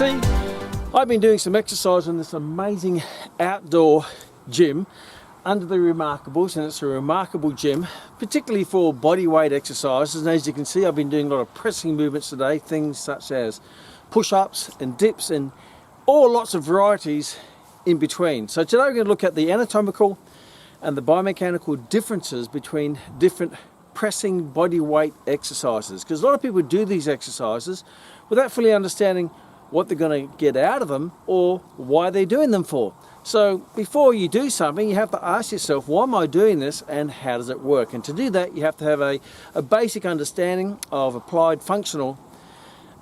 see, I've been doing some exercise in this amazing outdoor gym under the Remarkables, and it's a remarkable gym, particularly for body weight exercises. And as you can see, I've been doing a lot of pressing movements today, things such as push-ups and dips and lots of varieties in between. So today we're going to look at the anatomical and the biomechanical differences between different pressing body weight exercises, because a lot of people do these exercises without fully understanding what they're going to get out of them or why they're doing them for. So before you do something, you have to ask yourself, why am I doing this and how does it work? And to do that, you have to have a basic understanding of applied functional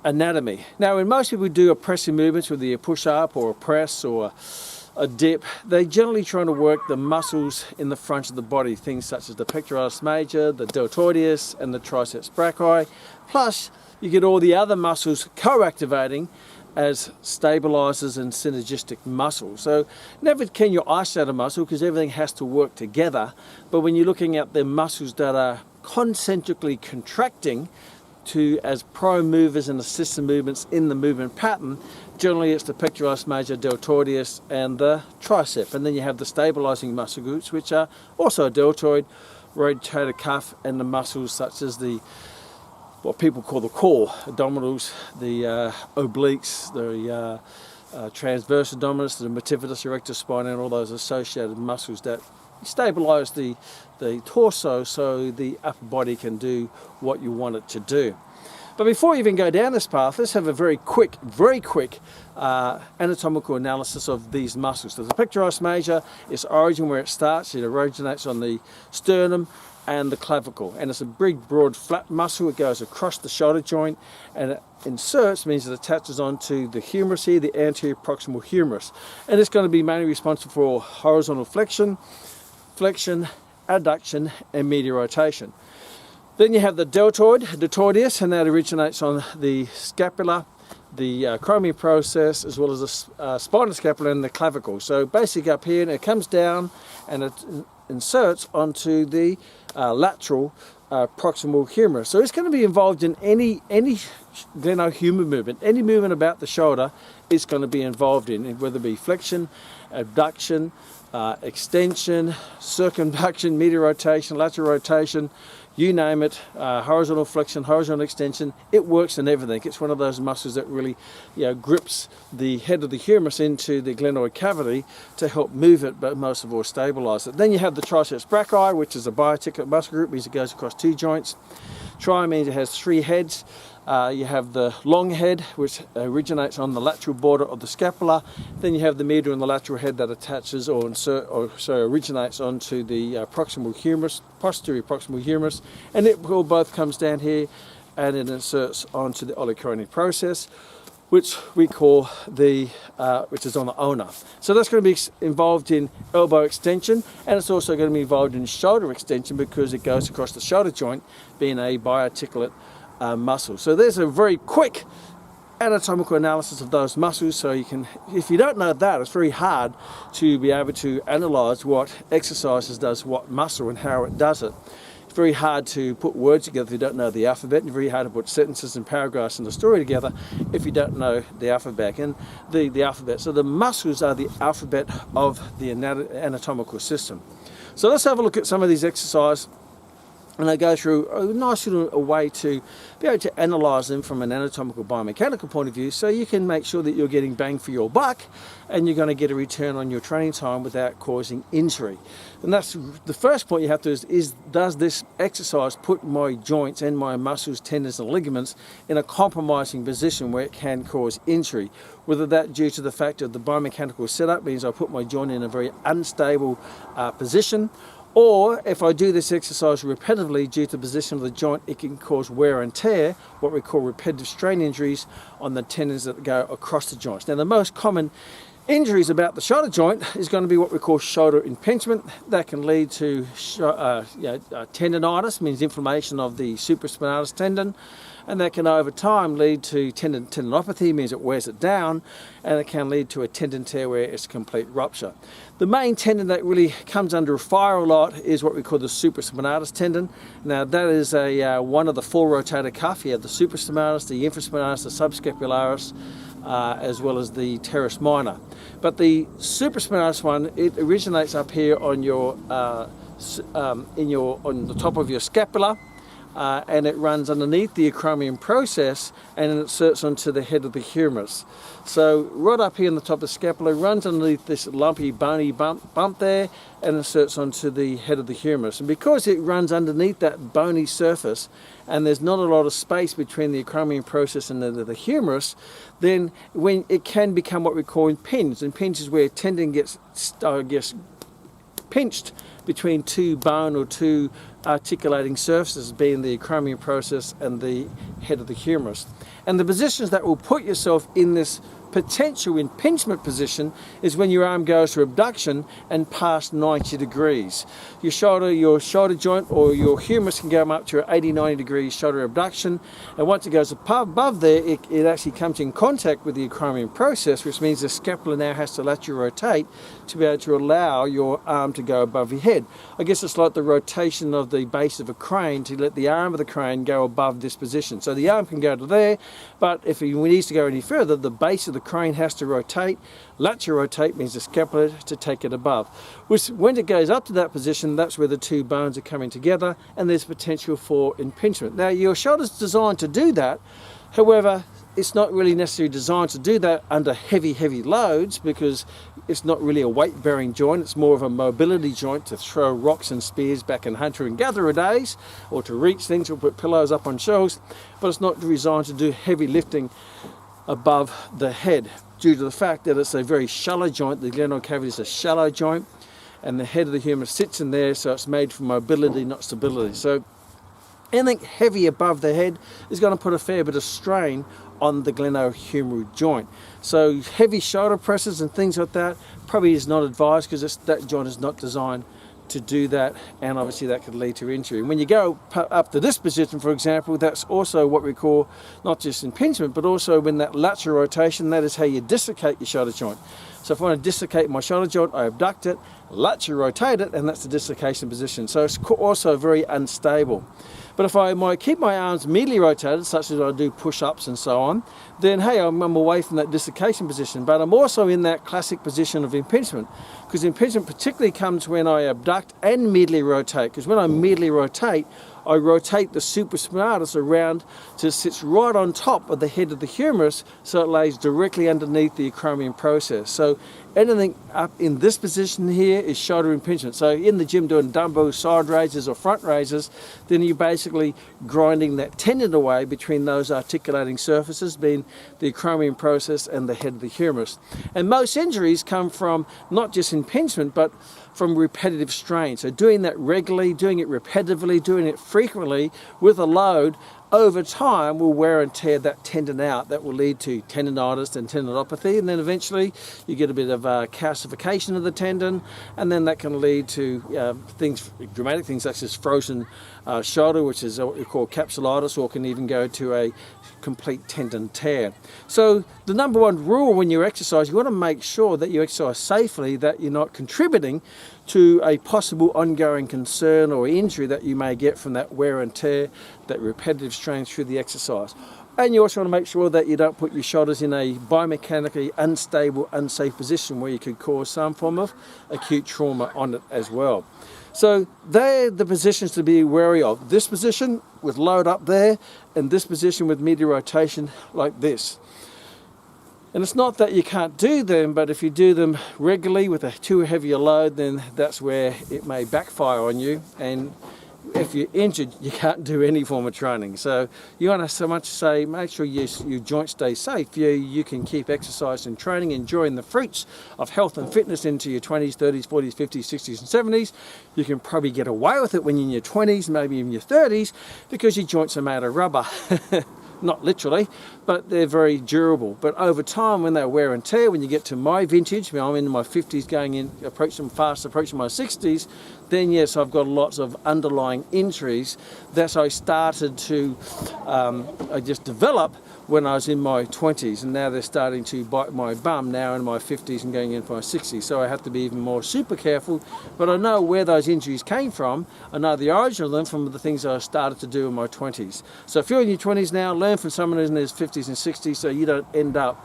anatomy. Now, when most people do a pressing movements, whether a push-up or a press or a dip, they're generally trying to work the muscles in the front of the body, things such as the pectoralis major, the deltoideus, and the triceps brachii. Plus, you get all the other muscles co-activating as stabilizers and synergistic muscles. So never can you isolate a muscle, because everything has to work together. But when you're looking at the muscles that are concentrically contracting as prime movers and assistant movements in the movement pattern, generally it's the pectoralis major, deltoideus, and the tricep. And then you have the stabilizing muscle groups, which are also a deltoid, rotator cuff, and the muscles such as what people call the core, abdominals, the obliques, the transverse abdominis, the multifidus erector spinae, and all those associated muscles that stabilize the torso so the upper body can do what you want it to do. But before you even go down this path, let's have a very quick anatomical analysis of these muscles. So the pectoralis major, its origin, where it starts, it originates on the sternum and the clavicle, and it's a big, broad, flat muscle. It goes across the shoulder joint, and it inserts, means it attaches onto the humerus here, the anterior proximal humerus, and it's going to be mainly responsible for horizontal flexion, adduction, and medial rotation. Then you have the deltoideus, and that originates on the scapula, the acromion process, as well as the spinal scapula and the clavicle. So basically up here, and it comes down and it inserts onto the lateral proximal humerus. So it's going to be involved in any glenohumeral movement. Any movement about the shoulder is going to be involved in, whether it be flexion, abduction, extension, circumduction, medial rotation, lateral rotation, you name it, horizontal flexion, horizontal extension. It works in everything. It's one of those muscles that really grips the head of the humerus into the glenoid cavity to help move it, but most of all stabilize it. Then you have the triceps brachii, which is a biarticulate muscle group, means it goes across two joints. Tri means it has three heads. You have the long head, which originates on the lateral border of the scapula. Then you have the medial and the lateral head that attaches originates onto the proximal humerus, posterior proximal humerus, and it all both comes down here and it inserts onto the olecranon process, which we call which is on the ulna. So that's going to be involved in elbow extension, and it's also going to be involved in shoulder extension because it goes across the shoulder joint, being a biarticulate muscle. So there's a very quick anatomical analysis of those muscles. So you can, if you don't know that, it's very hard to be able to analyze what exercises does what muscle and how it does it. It's very hard to put words together if you don't know the alphabet, and very hard to put sentences and paragraphs in the story together if you don't know the alphabet. And the alphabet, so the muscles are the alphabet of the anatomical system. So let's have a look at some of these exercises, and I go through a nice little way to be able to analyse them from an anatomical biomechanical point of view, so you can make sure that you're getting bang for your buck and you're going to get a return on your training time without causing injury. And that's the first point you have to is does this exercise put my joints and my muscles, tendons and ligaments in a compromising position where it can cause injury? Whether that due to the fact of the biomechanical setup means I put my joint in a very unstable position, or if I do this exercise repetitively due to the position of the joint, it can cause wear and tear, what we call repetitive strain injuries on the tendons that go across the joints. Now, the most common injuries about the shoulder joint is going to be what we call shoulder impingement. That can lead to tendonitis, means inflammation of the supraspinatus tendon, and that can over time lead to tendinopathy, means it wears it down, and it can lead to a tendon tear where it's complete rupture. The main tendon that really comes under fire a lot is what we call the supraspinatus tendon. Now that is one of the four rotator cuff. You have the supraspinatus, the infraspinatus, the subscapularis, as well as the teres minor. But the supraspinatus one, it originates up here on your on the top of your scapula, and it runs underneath the acromion process and it inserts onto the head of the humerus. So right up here on the top of the scapula, runs underneath this lumpy bony bump there and inserts onto the head of the humerus. And because it runs underneath that bony surface and there's not a lot of space between the acromion process and the humerus, then when it can become what we call impinged. Impinged is where a tendon gets pinched between two bone or two articulating surfaces, being the acromion process and the head of the humerus. And the positions that will put yourself in this potential impingement position is when your arm goes to abduction and past 90 degrees. Your shoulder joint or your humerus can go up to 80-90 degrees shoulder abduction, and once it goes above there, it actually comes in contact with the acromion process, which means the scapula now has to lateral rotate to be able to allow your arm to go above your head. I guess it's like the rotation of the base of a crane to let the arm of the crane go above this position. So the arm can go to there, but if it needs to go any further, the base of the crane has to rotate. Lateral rotate means the scapula to take it above. Which, when it goes up to that position, that's where the two bones are coming together and there's potential for impingement. Now your shoulder's designed to do that, however it's not really necessarily designed to do that under heavy loads, because it's not really a weight bearing joint, it's more of a mobility joint to throw rocks and spears back in hunter and gatherer days, or to reach things or put pillows up on shelves, but it's not designed to do heavy lifting above the head, due to the fact that it's a very shallow joint. The glenoid cavity is a shallow joint and the head of the humerus sits in there, so it's made for mobility, not stability. So anything heavy above the head is going to put a fair bit of strain on the glenohumeral joint. So heavy shoulder presses and things like that probably is not advised, because that joint is not designed to do that, and obviously that could lead to injury. When you go up to this position, for example, that's also what we call not just impingement, but also when that lateral rotation, that is how you dislocate your shoulder joint. So if I want to dislocate my shoulder joint, I abduct it, lateral rotate it, and that's the dislocation position. So it's also very unstable. But if I might keep my arms medially rotated, such as I do push-ups and so on, then hey, I'm away from that dislocation position. But I'm also in that classic position of impingement, because impingement particularly comes when I abduct and medially rotate. Because when I medially rotate, I rotate the supraspinatus around so it sits right on top of the head of the humerus, so it lays directly underneath the acromion process. So anything up in this position here is shoulder impingement. So in the gym doing dumbbell side raises or front raises, then you're basically grinding that tendon away between those articulating surfaces, being the acromion process and the head of the humerus. And most injuries come from not just impingement, but from repetitive strain. So doing that regularly, doing it repetitively, doing it frequently with a load over time will wear and tear that tendon out. That will lead to tendonitis and tendinopathy, and then eventually you get a bit of calcification of the tendon, and then that can lead to dramatic things such as frozen shoulder, which is what we call capsulitis, or can even go to a complete tendon tear. So the number one rule when you exercise, you want to make sure that you exercise safely, that you're not contributing to a possible ongoing concern or injury that you may get from that wear and tear, that repetitive strain through the exercise. And you also want to make sure that you don't put your shoulders in a biomechanically unstable, unsafe position where you could cause some form of acute trauma on it as well. So they're the positions to be wary of. This position with load up there, and this position with medial rotation like this. And it's not that you can't do them, but if you do them regularly with a too heavy a load, then that's where it may backfire on you. And if you're injured, you can't do any form of training. So you want to so much say, make sure your joints stay safe. You can keep exercise and training, enjoying the fruits of health and fitness into your 20s, 30s, 40s, 50s, 60s and 70s. You can probably get away with it when you're in your 20s, maybe even your 30s, because your joints are made of rubber. Not literally, but they're very durable. But over time, when they wear and tear, when you get to my vintage, I'm in my 50s, approaching my 60s, then yes, I've got lots of underlying injuries that I started to develop when I was in my 20s, and now they're starting to bite my bum now in my 50s and going into my 60s. So I have to be even more super careful, but I know where those injuries came from. I know the origin of them from the things I started to do in my 20s. So if you're in your 20s now, learn from someone who's in his 50s and 60s so you don't end up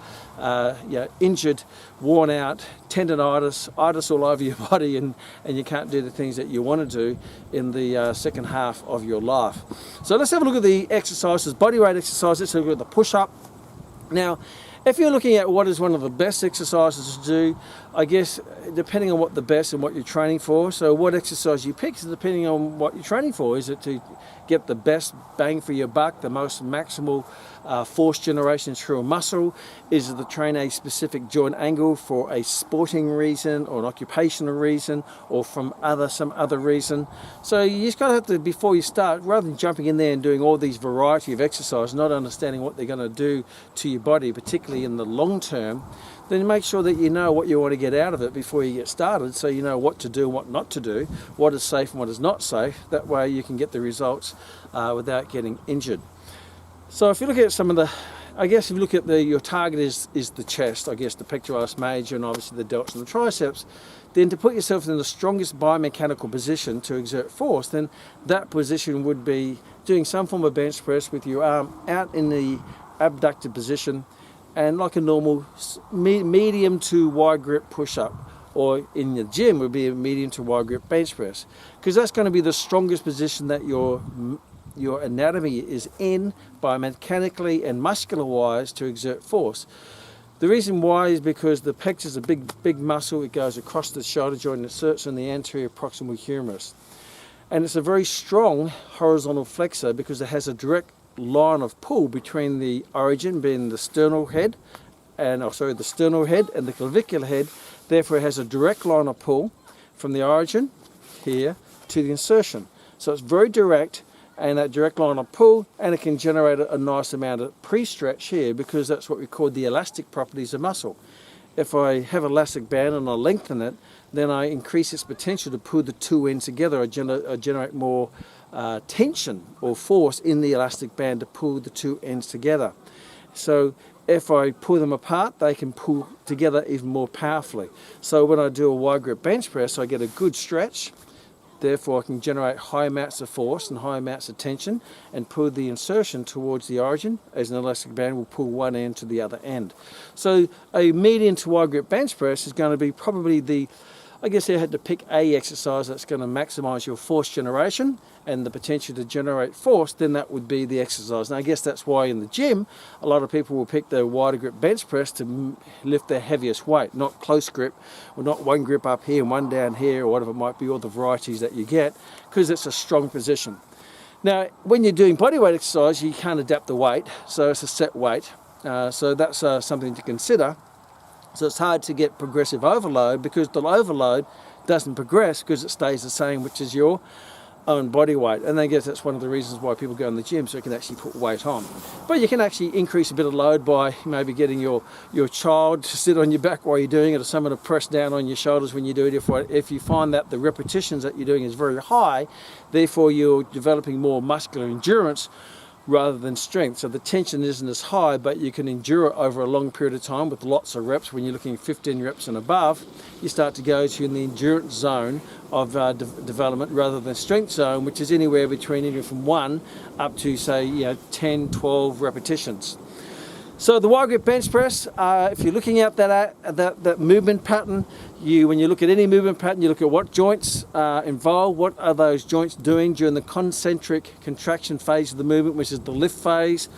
injured, worn out, tendonitis, itis all over your body, and you can't do the things that you want to do in the second half of your life. So let's have a look at the exercises, bodyweight exercises. Let's look at the push-up. Now, if you're looking at what is one of the best exercises to do, I guess depending on what the best and what you're training for, so what exercise you pick is depending on what you're training for. Is it to get the best bang for your buck, the most maximal force generation through a muscle? Is it to train a specific joint angle for a sporting reason or an occupational reason or from some other reason? So you just got to have to, before you start, rather than jumping in there and doing all these variety of exercises, not understanding what they're going to do to your body, particularly in the long term, then make sure that you know what you want to get out of it before you get started, so you know what to do and what not to do, what is safe and what is not safe. That way you can get the results without getting injured. So if you look at some of the, I guess if you look at your target is the chest, I guess the pectoralis major and obviously the delts and the triceps, then to put yourself in the strongest biomechanical position to exert force, then that position would be doing some form of bench press with your arm out in the abducted position, and like a normal medium to wide grip push-up, or in the gym would be a medium to wide grip bench press, because that's going to be the strongest position that your anatomy is in biomechanically and muscular wise to exert force. The reason why is because the pec is a big muscle. It goes across the shoulder joint and inserts in the anterior proximal humerus, and it's a very strong horizontal flexor because it has a direct line of pull between the origin, being the sternal head and the clavicular head. Therefore it has a direct line of pull from the origin here to the insertion. So it's very direct, and that direct line of pull, and it can generate a nice amount of pre-stretch here, because that's what we call the elastic properties of muscle. If I have an elastic band and I lengthen it, then I increase its potential to pull the two ends together. I generate more tension or force in the elastic band to pull the two ends together. So if I pull them apart, they can pull together even more powerfully. So when I do a wide grip bench press, I get a good stretch. Therefore, I can generate high amounts of force and high amounts of tension and pull the insertion towards the origin, as an elastic band will pull one end to the other end. So a medium to wide grip bench press is going to be probably the, I guess I had to pick a exercise that's going to maximize your force generation and the potential to generate force, then that would be the exercise. And I guess that's why in the gym, a lot of people will pick the wider grip bench press to lift their heaviest weight, not close grip, or not one grip up here and one down here, or whatever it might be, all the varieties that you get, because it's a strong position. Now, when you're doing bodyweight exercise, you can't adapt the weight, so it's a set weight. So that's something to consider. So it's hard to get progressive overload, because the overload doesn't progress because it stays the same, which is your own body weight. And I guess that's one of the reasons why people go in the gym, so you can actually put weight on. But you can actually increase a bit of load by maybe getting your child to sit on your back while you're doing it, or someone to press down on your shoulders when you do it. If you find that the repetitions that you're doing is very high, therefore you're developing more muscular endurance rather than strength. So the tension isn't as high, but you can endure it over a long period of time with lots of reps. When you're looking at 15 reps and above, you start to go to the endurance zone of development rather than strength zone, which is anywhere between from 1 up to, say, 10, 12 repetitions. So the wide grip bench press, if you're looking at that movement pattern, when you look at any movement pattern, you look at what joints are involved, what are those joints doing during the concentric contraction phase of the movement, which is the lift phase,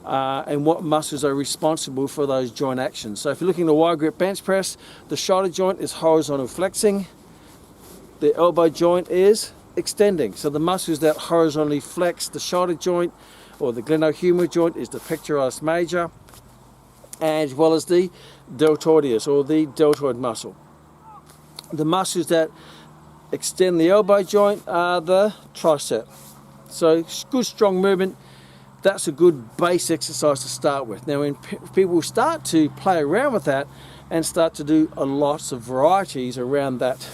and what muscles are responsible for those joint actions. So if you're looking at the wide grip bench press, the shoulder joint is horizontal flexing, the elbow joint is extending. So the muscles that horizontally flex the shoulder joint, or the glenohumeral joint, is the pectoralis major, as well as the deltoideus, or the deltoid muscle. The muscles that extend the elbow joint are the tricep. So good strong movement, that's a good base exercise to start with. Now when people start to play around with that and start to do lots of varieties around that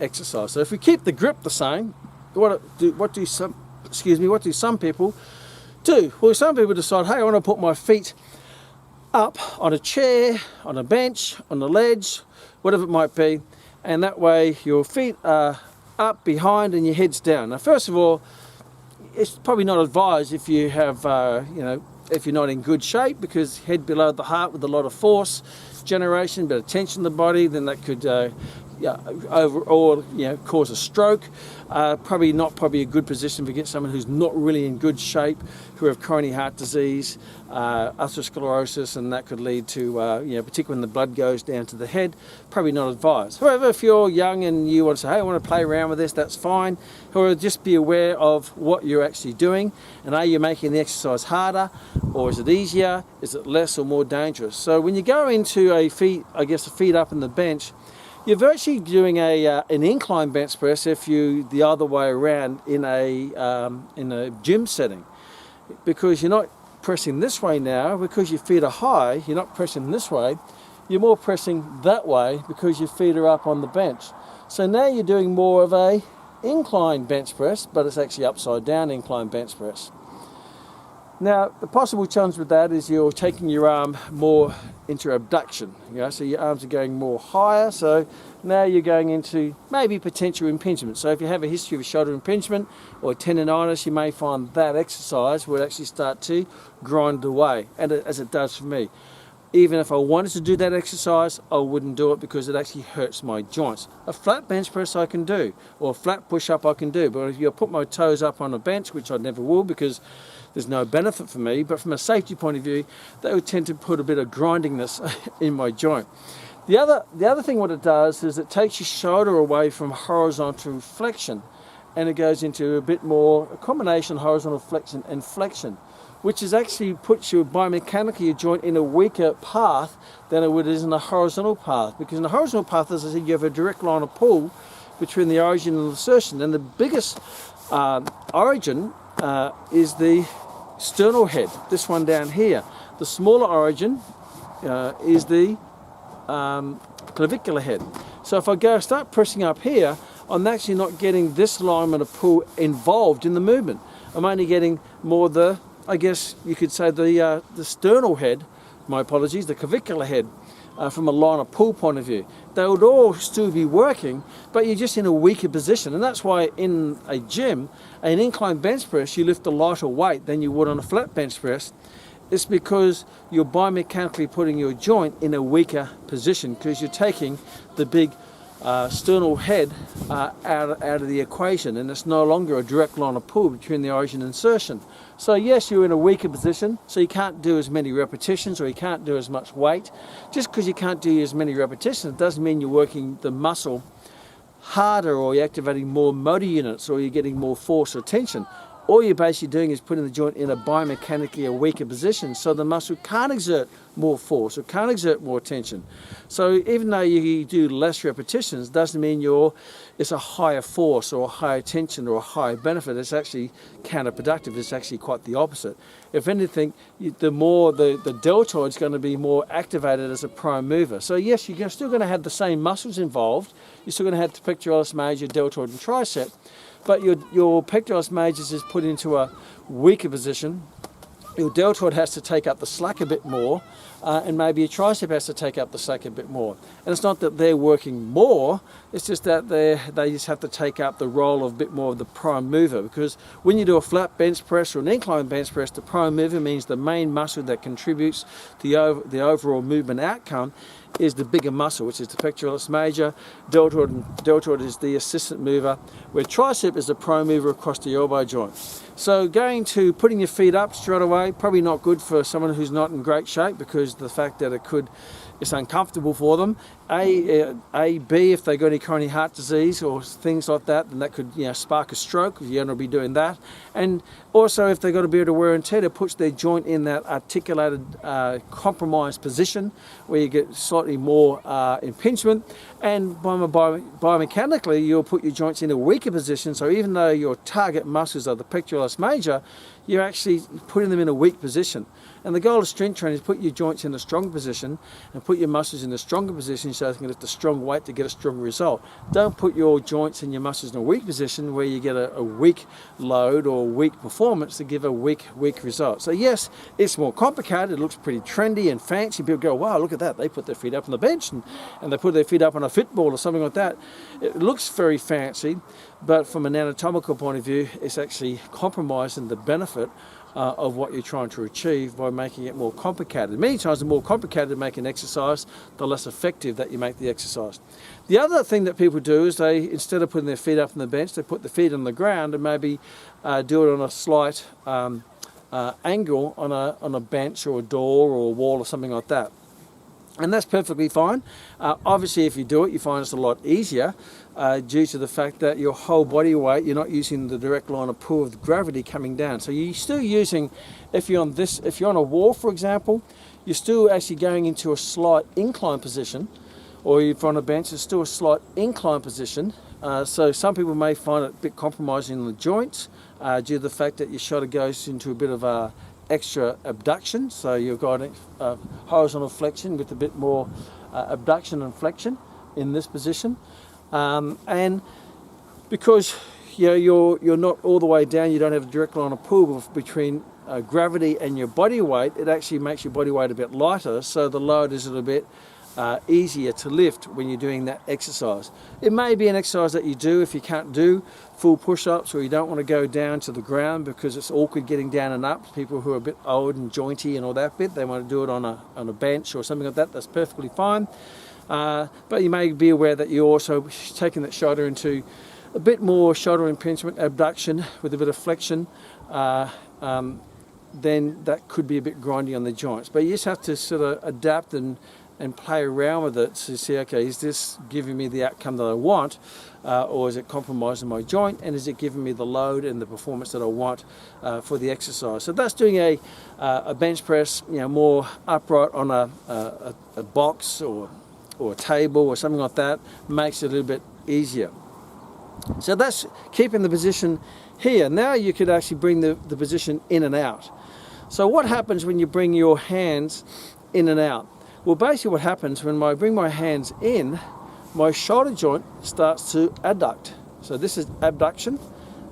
exercise. So if we keep the grip the same, what do some people do? Well, some people decide, hey, I want to put my feet up on a chair, on a bench, on a ledge, whatever it might be, and that way your feet are up behind and your head's down. Now first of all, it's probably not advised if you have, if you're not in good shape, because head below the heart with a lot of force generation, bit of tension in the body, then that could overall cause a stroke. Probably a good position to get someone who's not really in good shape, who have coronary heart disease, atherosclerosis, and that could lead to, particularly when the blood goes down to the head, probably not advised. However, if you're young and you want to say, hey, I want to play around with this, that's fine. However, just be aware of what you're actually doing, and are you making the exercise harder, or is it easier? Is it less or more dangerous? So when you go into a feet up in the bench, you're virtually doing an incline bench press if you the other way around in a gym setting, because you're not pressing this way now because your feet are high. You're not pressing this way. You're more pressing that way because your feet are up on the bench. So now you're doing more of a incline bench press, but it's actually upside down incline bench press. Now, the possible challenge with that is you're taking your arm more into abduction, so your arms are going more higher, so now you're going into maybe potential impingement. So if you have a history of a shoulder impingement or tendonitis, you may find that exercise will actually start to grind away, and as it does for me. Even if I wanted to do that exercise, I wouldn't do it because it actually hurts my joints. A flat bench press I can do, or a flat push-up I can do, but if you put my toes up on a bench, which I never will because there's no benefit for me, but from a safety point of view, they would tend to put a bit of grindingness in my joint. The other thing what it does is it takes your shoulder away from horizontal flexion, and it goes into a combination horizontal flexion and flexion, which is actually puts you biomechanically your joint in a weaker path than it is in a horizontal path. Because in a horizontal path, as I said, you have a direct line of pull between the origin and the insertion, and the biggest origin is the sternal head, this one down here. The smaller origin is the clavicular head. So if I start pressing up here, I'm actually not getting this alignment of pull involved in the movement. I'm only getting more I guess you could say the sternal head, my apologies, the clavicular head, from a line of pull point of view. They would all still be working, but you're just in a weaker position. And that's why in a gym, an incline bench press, you lift a lighter weight than you would on a flat bench press. It's because you're biomechanically putting your joint in a weaker position, because you're taking the big sternal head out of the equation, and it's no longer a direct line of pull between the origin and insertion. So yes, you're in a weaker position, so you can't do as many repetitions, or you can't do as much weight. Just because you can't do as many repetitions doesn't mean you're working the muscle harder, or you're activating more motor units, or you're getting more force or tension. All you're basically doing is putting the joint in a biomechanically a weaker position, so the muscle can't exert more force or can't exert more tension. So even though you do less repetitions, doesn't mean it's a higher force or a higher tension or a higher benefit. It's actually counterproductive. It's actually quite the opposite. If anything, the more the deltoid's going to be more activated as a prime mover. So yes, you're still going to have the same muscles involved. You're still going to have the pectoralis major, deltoid and tricep, but your pectoralis major is put into a weaker position. Your deltoid has to take up the slack a bit more, and maybe your tricep has to take up the slack a bit more. And it's not that they're working more, it's just that they just have to take up the role of a bit more of the prime mover. Because when you do a flat bench press or an incline bench press, the prime mover means the main muscle that contributes to the overall movement outcome is the bigger muscle, which is the pectoralis major. Deltoid is the assistant mover, where tricep is the prime mover across the elbow joint. So going to putting your feet up straight away, probably not good for someone who's not in great shape, because the fact that it's uncomfortable for them. B, if they got any coronary heart disease or things like that, then that could spark a stroke, if you're going to be doing that. And also if they've got a bit of wear and tear, it puts their joint in that articulated, compromised position where you get slightly more impingement. And biomechanically, you'll put your joints in a weaker position. So even though your target muscles are the pectoralis major, you're actually putting them in a weak position. And the goal of strength training is put your joints in a strong position and put put your muscles in a stronger position so you can lift a strong weight to get a stronger result. Don't put your joints and your muscles in a weak position where you get a weak load or weak performance to give a weak result. So yes, it's more complicated. It looks pretty trendy and fancy. People go, wow, look at that. They put their feet up on the bench and they put their feet up on a football or something like that. It looks very fancy, but from an anatomical point of view, it's actually compromising the benefit of what you're trying to achieve by making it more complicated. Many times the more complicated you make an exercise, the less effective that you make the exercise. The other thing that people do is they, instead of putting their feet up on the bench, they put the feet on the ground and maybe do it on a slight angle on a bench or a door or a wall or something like that. And that's perfectly fine. Obviously, if you do it, you find it's a lot easier due to the fact that your whole body weight, you're not using the direct line of pull of gravity coming down. So you're still using, if you're on a wall, for example, you're still actually going into a slight incline position, or if you're on a bench, it's still a slight incline position. So some people may find it a bit compromising in the joints due to the fact that your shoulder goes into a bit of a extra abduction, so you've got a horizontal flexion with a bit more abduction and flexion in this position, and because you're not all the way down, you don't have a direct line of pull between gravity and your body weight. It actually makes your body weight a bit lighter, so the load is a little bit easier to lift when you're doing that exercise. It may be an exercise that you do if you can't do full push-ups, or you don't want to go down to the ground because it's awkward getting down and up. People who are a bit old and jointy and all that bit, they want to do it on a bench or something like that. That's perfectly fine. But you may be aware that you're also taking that shoulder into a bit more shoulder impingement, abduction with a bit of flexion. Then that could be a bit grindy on the joints. But you just have to sort of adapt and play around with it to see, okay, is this giving me the outcome that I want, or is it compromising my joint, and is it giving me the load and the performance that I want for the exercise? So that's doing a bench press, more upright on a box or a table or something like that, makes it a little bit easier. So that's keeping the position here. Now you could actually bring the position in and out. So what happens when you bring your hands in and out? Well, basically what happens when I bring my hands in, my shoulder joint starts to adduct. So this is abduction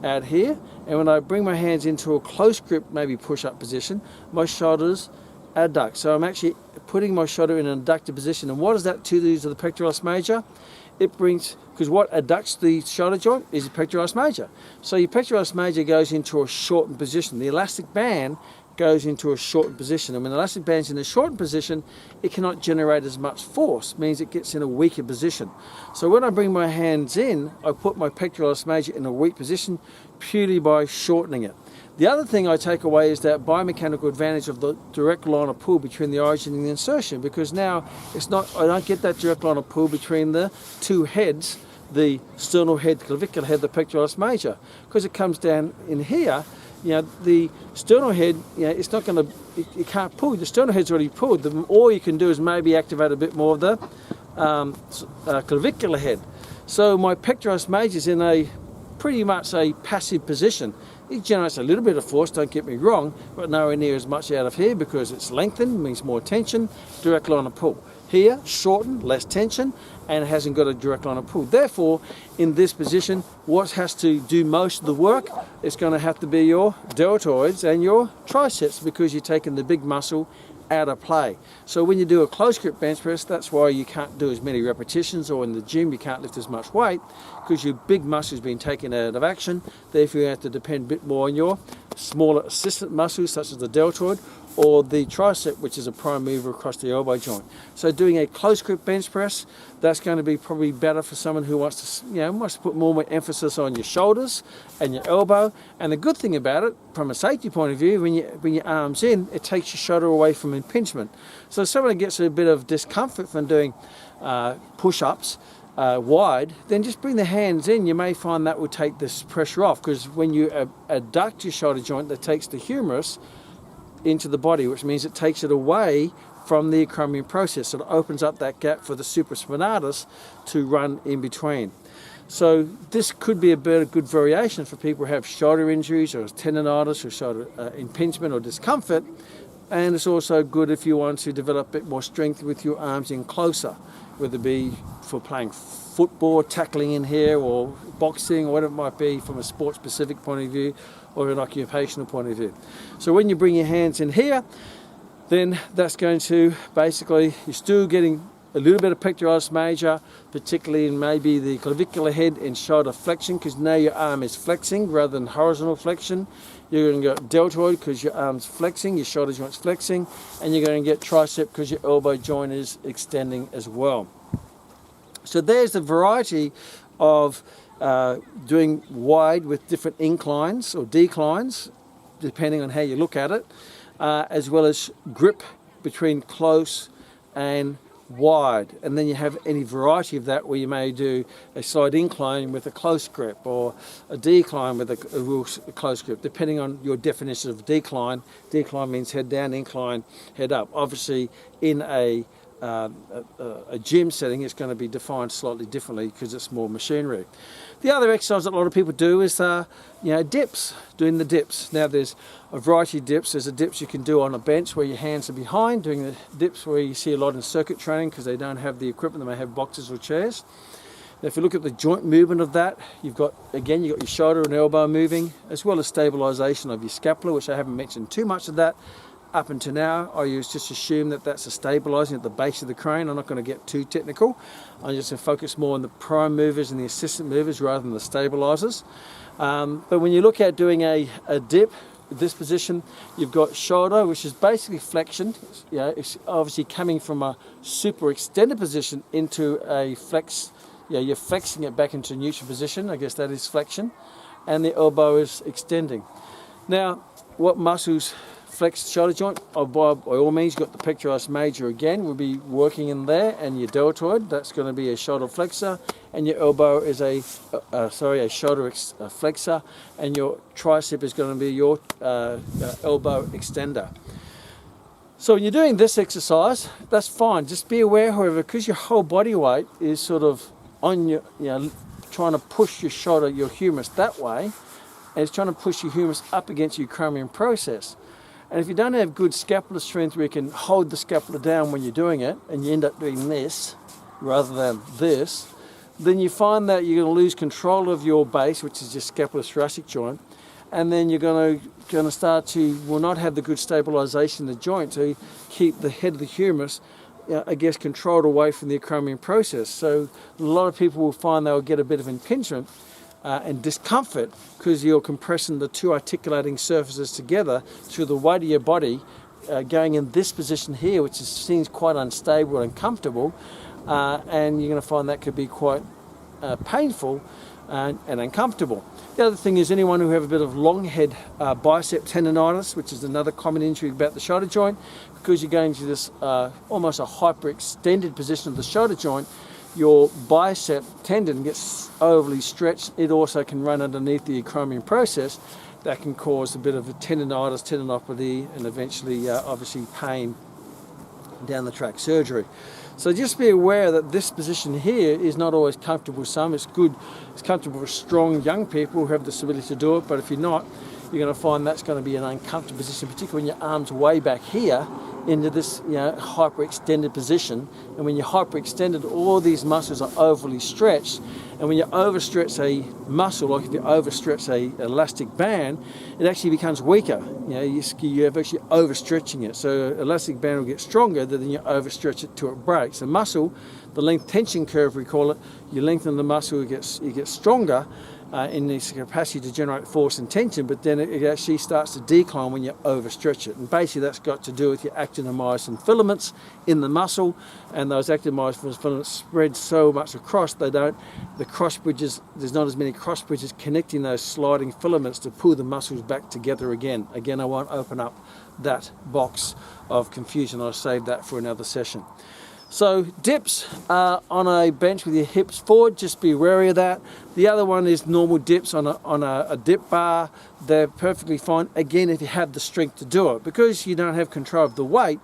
out here, and when I bring my hands into a close grip, maybe push-up position, my shoulders adduct. So I'm actually putting my shoulder in an adducted position. And what does that do to the pectoralis major? It brings, because what adducts the shoulder joint is the pectoralis major. So your pectoralis major goes into a shortened position. The elastic band goes into a shortened position, and when the elastic band's in a shortened position, it cannot generate as much force, means it gets in a weaker position. So when I bring my hands in, I put my pectoralis major in a weak position purely by shortening it. The other thing I take away is that biomechanical advantage of the direct line of pull between the origin and the insertion, because now I don't get that direct line of pull between the two heads, the sternal head, clavicular head, the pectoralis major, because it comes down in here. The sternal head, it's not going to, you can't pull. The sternal head's already pulled. All you can do is maybe activate a bit more of the clavicular head. So my pectoralis major is in a pretty much a passive position. It generates a little bit of force, don't get me wrong, but nowhere near as much out of here because it's lengthened, means more tension, direct line of pull. Here, shortened, less tension, and it hasn't got a direct line of pull. Therefore, in this position, what has to do most of the work is going to have to be your deltoids and your triceps, because you're taking the big muscle out of play. So when you do a close grip bench press, that's why you can't do as many repetitions, or in the gym you can't lift as much weight, because your big muscle has been taken out of action. Therefore you have to depend a bit more on your smaller assistant muscles such as the deltoid or the tricep, which is a prime mover across the elbow joint. So doing a close grip bench press, that's going to be probably better for someone who wants to put more emphasis on your shoulders and your elbow. And the good thing about it, from a safety point of view, when you bring your arms in, it takes your shoulder away from impingement. So if someone gets a bit of discomfort from doing push-ups wide, then just bring the hands in. You may find that will take this pressure off, because when you adduct your shoulder joint, that takes the humerus into the body, which means it takes it away from the acromion process. So it opens up that gap for the supraspinatus to run in between. So this could be a good variation for people who have shoulder injuries or tendonitis or shoulder impingement or discomfort. And it's also good if you want to develop a bit more strength with your arms in closer, whether it be for playing football, tackling in here, or boxing, or whatever it might be from a sports specific point of view or an occupational point of view. So when you bring your hands in here, then that's going to basically, you're still getting a little bit of pectoralis major, particularly in maybe the clavicular head and shoulder flexion, because now your arm is flexing rather than horizontal flexion. You're going to get deltoid because your arm's flexing, your shoulder joint's flexing, and you're going to get tricep because your elbow joint is extending as well. So there's the variety of doing wide with different inclines or declines, depending on how you look at it, as well as grip between close and wide. And then you have any variety of that where you may do a slight incline with a close grip, or a decline with a real close grip, depending on your definition of decline. Decline means head down, incline head up. Obviously in a gym setting, it's going to be defined slightly differently because it's more machinery. The other exercise that a lot of people do is dips, doing the dips. Now there's a variety of dips. There's a dips you can do on a bench where your hands are behind, doing the dips where you see a lot in circuit training because they don't have the equipment, they may have boxes or chairs. Now if you look at the joint movement of that, you've got your shoulder and elbow moving, as well as stabilization of your scapula, which I haven't mentioned too much of that up until now. I just assume that that's a stabilizing at the base of the crane. I'm not going to get too technical. I'm just going to focus more on the prime movers and the assistant movers rather than the stabilizers. But when you look at doing a dip, this position, you've got shoulder, which is basically flexion. It's obviously coming from a super extended position into a flex. You're flexing it back into a neutral position. I guess that is flexion. And the elbow is extending. Now, what muscles flex the shoulder joint? By all means, you've got the pectoralis major again. We'll be working in there, and your deltoid, that's going to be a shoulder flexor, and your elbow is a shoulder flexor, and your tricep is going to be your elbow extender. So when you're doing this exercise, that's fine. Just be aware, however, because your whole body weight is sort of on your, trying to push your shoulder, your humerus that way, and it's trying to push your humerus up against your acromion process. And if you don't have good scapular strength where you can hold the scapula down when you're doing it, and you end up doing this rather than this, then you find that you're going to lose control of your base, which is your scapulothoracic joint, and then you're going to start to will not have the good stabilization of the joint to keep the head of the humerus, controlled away from the acromion process. So a lot of people will find they'll get a bit of impingement and discomfort because you're compressing the two articulating surfaces together through the weight of your body, going in this position here, which seems quite unstable and uncomfortable, and you're going to find that could be quite painful and uncomfortable. The other thing is anyone who have a bit of long head bicep tendonitis, which is another common injury about the shoulder joint, because you're going to this almost a hyperextended position of the shoulder joint, your bicep tendon gets overly stretched. It also can run underneath the acromion process. That can cause a bit of a tendonitis, tendinopathy, and eventually obviously pain down the track, surgery. So just be aware that this position here is not always comfortable for some. It's good, it's comfortable for strong young people who have the ability to do it, but if you're not, you're going to find that's going to be an uncomfortable position, particularly when your arm's way back here into this hyperextended position. And when you're hyperextended, all these muscles are overly stretched. And when you overstretch a muscle, like if you overstretch a elastic band, it actually becomes weaker. You're actually overstretching it. So elastic band will get stronger, then you overstretch it till it breaks. A muscle, the length tension curve we call it, you lengthen the muscle, it gets stronger in its capacity to generate force and tension, but then it actually starts to decline when you overstretch it. And basically that's got to do with your actin and myosin filaments in the muscle, and those actin and myosin filaments spread so much across, the cross bridges, there's not as many cross bridges connecting those sliding filaments to pull the muscles back together again. Again, I won't open up that box of confusion. I'll save that for another session. So dips on a bench with your hips forward, just be wary of that. The other one is normal dips on a dip bar. They're perfectly fine, again, if you have the strength to do it. Because you don't have control of the weight,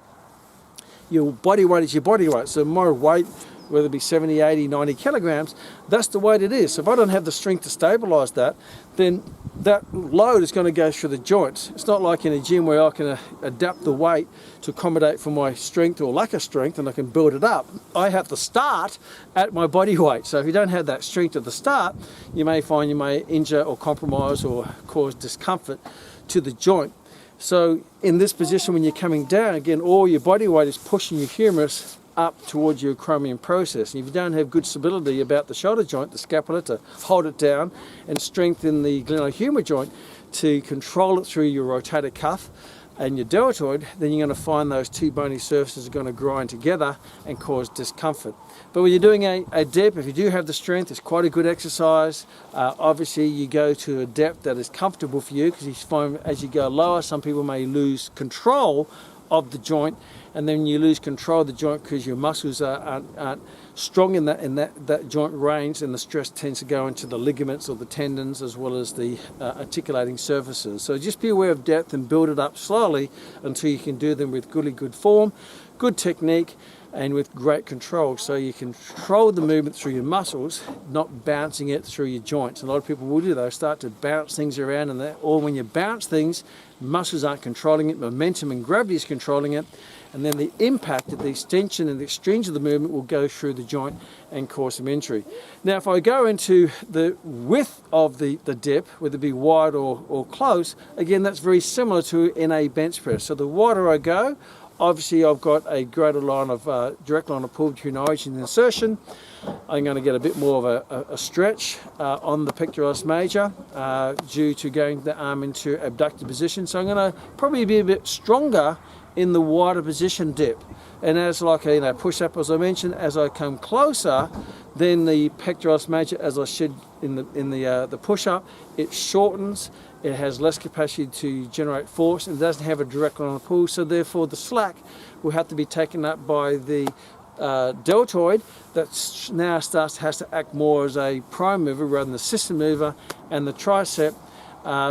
your body weight is your body weight. So more weight whether it be 70, 80, 90 kilograms, that's the weight it is. So if I don't have the strength to stabilize that, then that load is going to go through the joints. It's not like in a gym where I can adapt the weight to accommodate for my strength or lack of strength and I can build it up. I have to start at my body weight. So if you don't have that strength at the start, you may find you may injure or compromise or cause discomfort to the joint. So in this position, when you're coming down, again, all your body weight is pushing your humerus up towards your acromion process. And if you don't have good stability about the shoulder joint, the scapula, to hold it down and strengthen the glenohumeral joint to control it through your rotator cuff and your deltoid, then you're going to find those two bony surfaces are going to grind together and cause discomfort. But when you're doing a dip, if you do have the strength, it's quite a good exercise. Obviously, you go to a depth that is comfortable for you, because you find as you go lower, some people may lose control of the joint, and then you lose control of the joint because your muscles aren't strong in that joint range, and the stress tends to go into the ligaments or the tendons as well as the articulating surfaces. So just be aware of depth and build it up slowly until you can do them with good form, good technique, and with great control, so you can control the movement through your muscles, not bouncing it through your joints. A lot of people will do that. They start to bounce things around, or when you bounce things, muscles aren't controlling it, momentum and gravity is controlling it, and then the impact of the extension and the exchange of the movement will go through the joint and cause some injury. Now, if I go into the width of the dip, whether it be wide or close, again, that's very similar to in a bench press. So the wider I go, obviously I've got a greater line of direct line of pull between origin and insertion. I'm going to get a bit more of a stretch on the pectoralis major due to going the arm into abducted position. So I'm going to probably be a bit stronger in the wider position dip. And as like a push up, as I mentioned, as I come closer, then the pectoralis major, as I said in the push up, it shortens. It has less capacity to generate force and doesn't have a direct line of pull, so therefore the slack will have to be taken up by the deltoid that now has to act more as a prime mover rather than the system mover, and the tricep,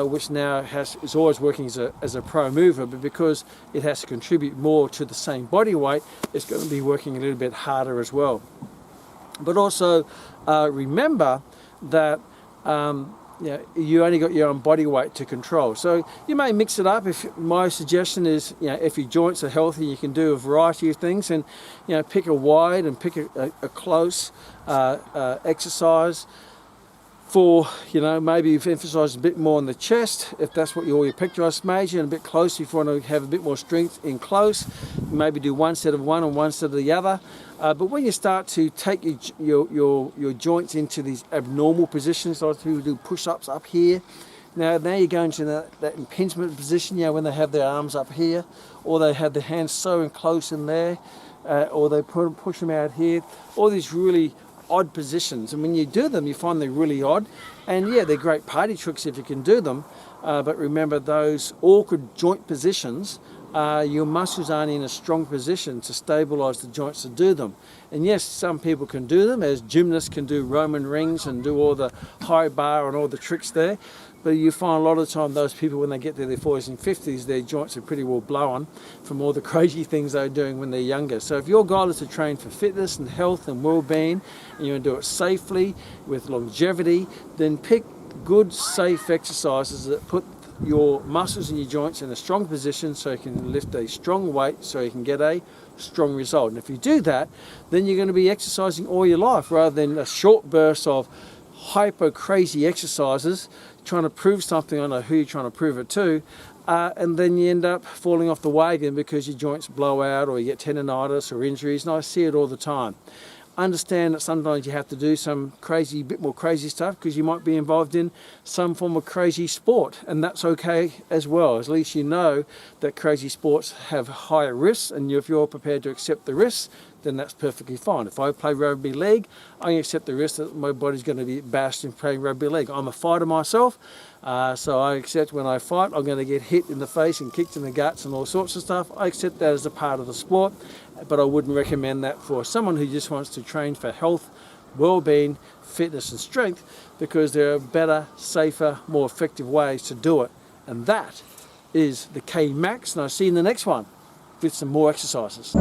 which now is always working as a pro mover, but because it has to contribute more to the same body weight, it's going to be working a little bit harder as well. But also remember that you only got your own body weight to control. So you may mix it up. My suggestion is, if your joints are healthy, you can do a variety of things, and pick a wide and pick a close exercise for, maybe you've emphasized a bit more on the chest, if that's what your pectoralis major, and a bit closer if you want to have a bit more strength in close, maybe do one set of one and one set of the other. But when you start to take your joints into these abnormal positions, like people do push-ups up here, now you go into that impingement position, when they have their arms up here, or they have their hands so close in there, or they push them out here, all these really odd positions. And when you do them, you find they're really odd, and they're great party tricks if you can do them, but remember, those awkward joint positions, your muscles aren't in a strong position to stabilize the joints to do them. And yes, some people can do them, as gymnasts can do Roman rings and do all the high bar and all the tricks there, but you find a lot of the time those people, when they get to their 40s and 50s, their joints are pretty well blown from all the crazy things they're doing when they're younger. So if your goal is to train for fitness and health and well-being, and you want to do it safely with longevity, then pick good, safe exercises that put your muscles and your joints in a strong position so you can lift a strong weight, so you can get a strong result. And if you do that, then you're going to be exercising all your life rather than a short burst of hyper crazy exercises trying to prove something. I don't know who you're trying to prove it to, and then you end up falling off the wagon because your joints blow out or you get tendonitis or injuries, and I see it all the time. Understand that sometimes you have to do some bit more crazy stuff because you might be involved in some form of crazy sport, and that's okay as well. At least you know that crazy sports have higher risks, and if you're prepared to accept the risks, then that's perfectly fine. If I play rugby league, I accept the risk that my body's going to be bashed in playing rugby league. I'm a fighter myself, so I accept when I fight, I'm going to get hit in the face and kicked in the guts and all sorts of stuff. I accept that as a part of the sport, but I wouldn't recommend that for someone who just wants to train for health, well-being, fitness and strength, because there are better, safer, more effective ways to do it. And that is the Kman, and I'll see you in the next one with some more exercises.